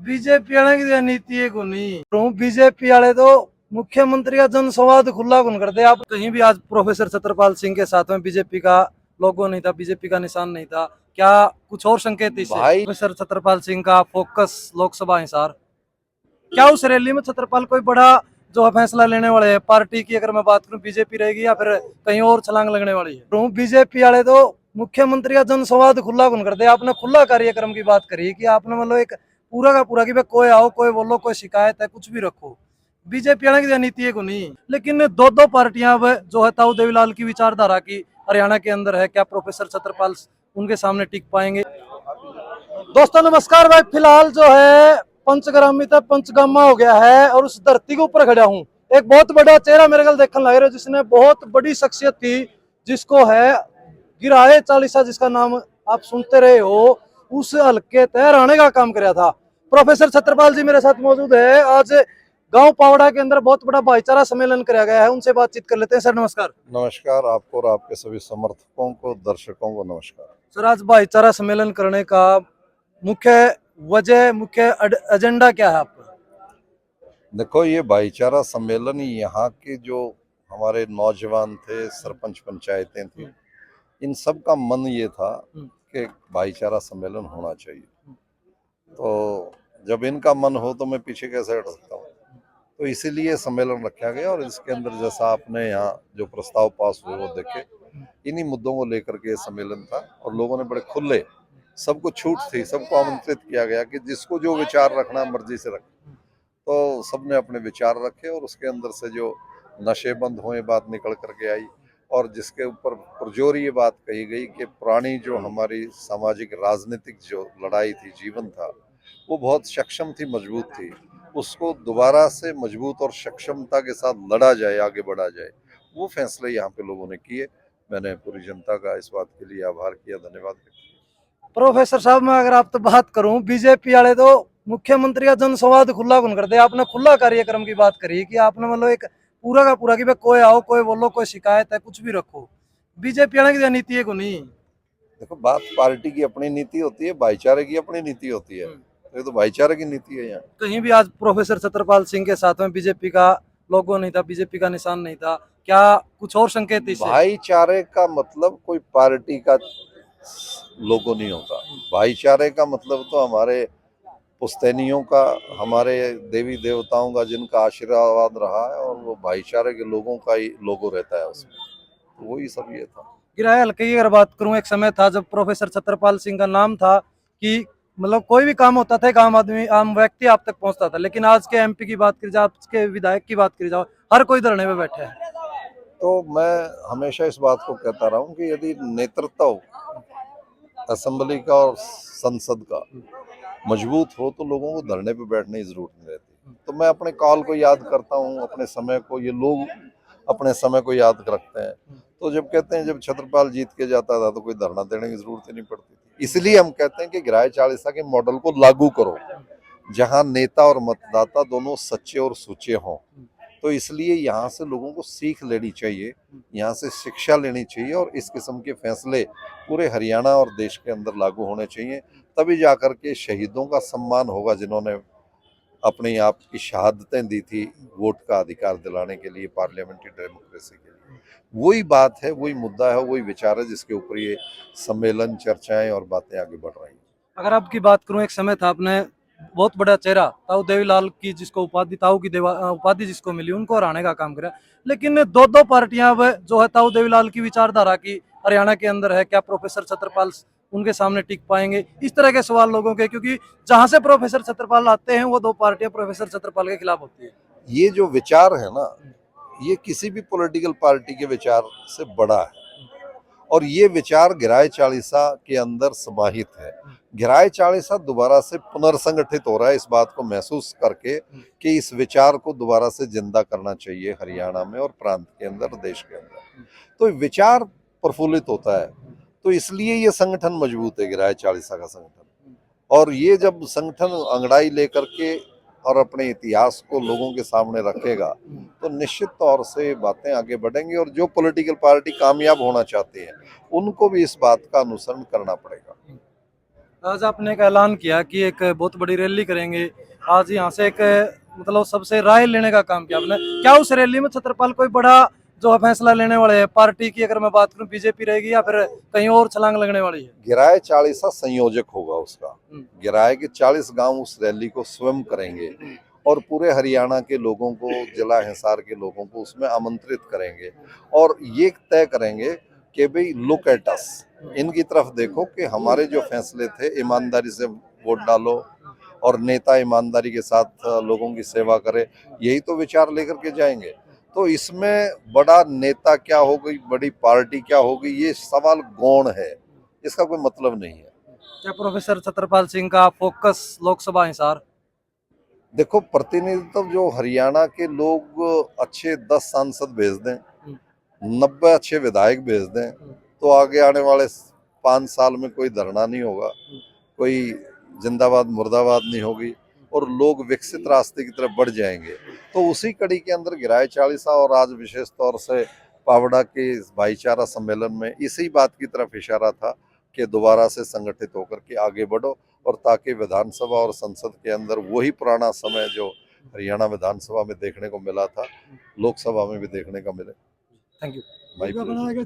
BJP वाले की नीति है को नहीं बीजेपी वाले तो मुख्यमंत्री का जन संवाद खुला कौन करते आप कहीं भी। आज प्रोफेसर सत्रपाल सिंह के साथ में बीजेपी का लोगो नहीं था, बीजेपी का निशान नहीं था, क्या कुछ और संकेत इससे? भाई प्रोफेसर सत्रपाल सिंह का फोकस लोकसभा हिसार, क्या उस रैली में छत्रपाल कोई बड़ा जो है फैसला लेने वाले हैं? पार्टी की अगर मैं बात करूं, बीजेपी रहेगी या फिर कहीं और छलांग लगने वाली है? बीजेपी वाले तो मुख्यमंत्री का जन संवाद खुला कौन करते? आपने खुला कार्यक्रम की बात करी कि आपने मतलब एक पूरा का पूरा कि भाई कोई आओ कोई बोलो कोई शिकायत है कुछ भी रखो, बीजेपी वाले की नीति है को नहीं। लेकिन दो दो पार्टियां अब जो है ताऊ देवीलाल की विचारधारा की हरियाणा के अंदर है, क्या प्रोफेसर छत्रपाल उनके सामने टिक पाएंगे? दोस्तों नमस्कार भाई, फिलहाल जो है पंचग्रामी तक पंचगामा हो गया है और उस धरती के ऊपर खड़ा हूँ। एक बहुत बड़ा चेहरा मेरे को देखने लग रहा है जिसने बहुत बड़ी शख्सियत थी, जिसको है गिराए चालीसा, जिसका नाम आप सुनते रहे हो, उस हल्के तय रहने का काम कराया था। प्रोफेसर छत्रपाल जी मेरे साथ मौजूद है। आज गांव पावड़ा के अंदर बहुत बड़ा भाईचारा सम्मेलन कराया गया है, उनसे बातचीत कर लेते हैं। सर नमस्कार। नमस्कार आपको और आपके सभी समर्थकों को, दर्शकों को नमस्कार। सर आज भाईचारा सम्मेलन करने का मुख्य वजह, मुख्य एजेंडा क्या है आपका? देखो, ये भाईचारा सम्मेलन ही यहाँ के जो हमारे नौजवान थे, सरपंच पंचायतें थी, इन सब का मन ये था कि भाईचारा सम्मेलन होना चाहिए। तो जब इनका मन हो तो मैं पीछे कैसे हट सकता हूँ। तो इसीलिए सम्मेलन रखा गया और इसके अंदर जैसा आपने यहाँ जो प्रस्ताव पास हुए वो देखे, इन्हीं मुद्दों को लेकर के सम्मेलन था और लोगों ने बड़े खुले, सबको छूट थी, सबको आमंत्रित किया गया कि जिसको जो विचार रखना मर्जी से रखे। तो सबने अपने विचार रखे और उसके अंदर से जो नशेबंद हुए बात निकल करके आई और जिसके ऊपर पुरजोर ये बात कही गई कि पुरानी जो हमारी सामाजिक राजनीतिक जो लड़ाई थी, जीवन था, वो बहुत सक्षम थी, मजबूत थी। उसको दोबारा से मजबूत और सक्षमता के साथ लड़ा जाए, आगे बढ़ा जाए, वो फैसले यहाँ पे लोगों ने किए। मैंने पूरी जनता का इस बात के लिए आभार किया, धन्यवाद व्यक्त किया। प्रोफेसर साहब मैं अगर आप तो बात करूं, बीजेपी वाले तो मुख्यमंत्री का जन संवाद खुला कौन करते? आपने खुला कार्यक्रम की बात करी कि आपने मतलब एक पूरा का पूरा कि भाई कोई आओ कोई बोलो कोई शिकायत है कुछ भी रखो, बीजेपी वाले की नीति है को नहीं। देखो, बात पार्टी की अपनी नीति होती है, भाईचारे की अपनी नीति होती है। ये तो भाईचारे की नीति है यहाँ। कहीं भी आज प्रोफेसर छत्रपाल सिंह के साथ में बीजेपी का लोगो नहीं था, बीजेपी का निशान नहीं था, क्या कुछ और संकेत इससे? भाईचारे का मतलब कोई पार्टी का लोगो नहीं होता। भाईचारे का मतलब तो हमारे पुश्तैनियों का, हमारे देवी देवताओं का जिनका आशीर्वाद रहा है, और वो भाईचारे के लोगों का ही लोगो रहता है उसमें। तो वही सब ये था। किराया हल्के की अगर बात करूं, एक समय था जब प्रोफेसर छत्रपाल सिंह का नाम था कि मतलब कोई भी काम होता था एक आम आदमी, आम व्यक्ति आप तक पहुंचता था। लेकिन आज के एमपी की बात करी जाए, आज के विधायक की बात करी जाओ, हर कोई धरने में बैठे है। तो मैं हमेशा इस बात को कहता रहा हूँ कि यदि नेतृत्व असेंबली का और संसद का मजबूत हो तो लोगों को धरने पे बैठने की जरूरत नहीं रहती। तो मैं अपने काल को याद करता हूँ, अपने समय को, ये लोग अपने समय को याद रखते हैं। तो जब कहते हैं जब छत्रपाल जीत के जाता था तो कोई धरना देने की जरूरत ही नहीं पड़ती थी। इसलिए हम कहते हैं कि गिराए चालीसा के मॉडल को लागू करो, जहां नेता और मतदाता दोनों सच्चे और सुचे हों। तो इसलिए यहाँ से लोगों को सीख लेनी चाहिए, यहाँ से शिक्षा लेनी चाहिए और इस किस्म के फैसले पूरे हरियाणा और देश के अंदर लागू होने चाहिए। तभी जाकर के शहीदों का सम्मान होगा, जिन्होंने अपनी आप की शहादतें दी थी वोट का अधिकार दिलाने के लिए, पार्लियामेंट्री डेमोक्रेसी के लिए। वही बात है, वही मुद्दा है, वही विचार है जिसके ऊपर ये सम्मेलन, चर्चाएं और बातें आगे बढ़ रही हैं। अगर आपकी बात करूं, एक समय था आपने बहुत बड़ा चेहरा ताऊ देवीलाल की, जिसको उपाधि ताऊ की उपाधि जिसको मिली, उनको हराने का काम करा। लेकिन दो दो पार्टियां अब जो है ताऊ देवीलाल की विचारधारा की हरियाणा के अंदर है, क्या प्रोफेसर छत्रपाल उनके सामने टिक पाएंगे? इस तरह के सवाल लोगों के, क्योंकि जहां से प्रोफेसर छत्रपाल आते हैं वो दो पार्टियां प्रोफेसर छत्रपाल के खिलाफ होती है। ये जो विचार है ना, ये किसी भी पॉलिटिकल पार्टी के विचार से बड़ा है और ये विचार गिराए चालीसा के अंदर समाहित है। गिराए चालीसा दोबारा से पुनर्संगठित हो रहा है, इस बात को महसूस करके कि इस विचार को दोबारा से जिंदा करना चाहिए हरियाणा में और प्रांत के अंदर, देश के अंदर। तो विचार प्रफुल्लित होता है, तो इसलिए ये संगठन मजबूत है, गिराए चालीसा का संगठन। और ये जब संगठन अंगड़ाई लेकर के और अपने इतिहास को लोगों के सामने रखेगा तो निश्चित तौर से बातें आगे बढ़ेंगी और जो पॉलिटिकल पार्टी कामयाब होना चाहती है उनको भी इस बात का अनुसरण करना पड़ेगा। आज आपने एक ऐलान किया कि एक बहुत बड़ी रैली करेंगे। आज यहाँ से एक मतलब सबसे राय लेने का काम किया आपने। क्या उस रैली में छत्रपाल कोई बड़ा जो है फैसला लेने वाले हैं? पार्टी की अगर मैं बात करूं बीजेपी रहेगी या फिर कहीं और छलांग लगने वाली है? गिराए चालीसा संयोजक होगा उसका। हम्म, गिराए के 40 गांव उस रैली को स्वयं करेंगे और पूरे हरियाणा के लोगों को, जिला हिसार के लोगों को उसमें आमंत्रित करेंगे और ये तय करेंगे कि भाई लुक एट अस, इनकी तरफ देखो कि हमारे जो फैसले थे ईमानदारी से वोट डालो और नेता ईमानदारी के साथ लोगों की सेवा करे, यही तो विचार लेकर के जाएंगे। तो इसमें बड़ा नेता क्या होगी, बड़ी पार्टी क्या होगी, ये सवाल गौण है, इसका कोई मतलब नहीं है। क्या प्रोफेसर छत्रपाल सिंह का फोकस लोकसभा हिसार? देखो, प्रतिनिधित्व जो हरियाणा के लोग अच्छे 10 सांसद भेज दें, 90 अच्छे विधायक भेज दें, तो आगे आने वाले 5 साल में कोई धरना नहीं होगा, कोई जिंदाबाद मुर्दाबाद नहीं होगी और लोग विकसित रास्ते की तरफ बढ़ जाएंगे। तो उसी कड़ी के अंदर गिराए चालीसा और आज विशेष तौर से पावड़ा के इस भाईचारा सम्मेलन में इसी बात की तरफ इशारा था कि दोबारा से संगठित होकर के आगे बढ़ो और ताकि विधानसभा और संसद के अंदर वही पुराना समय जो हरियाणा विधानसभा में देखने को मिला था, लोकसभा में भी देखने का मिले। Thank you. My pleasure.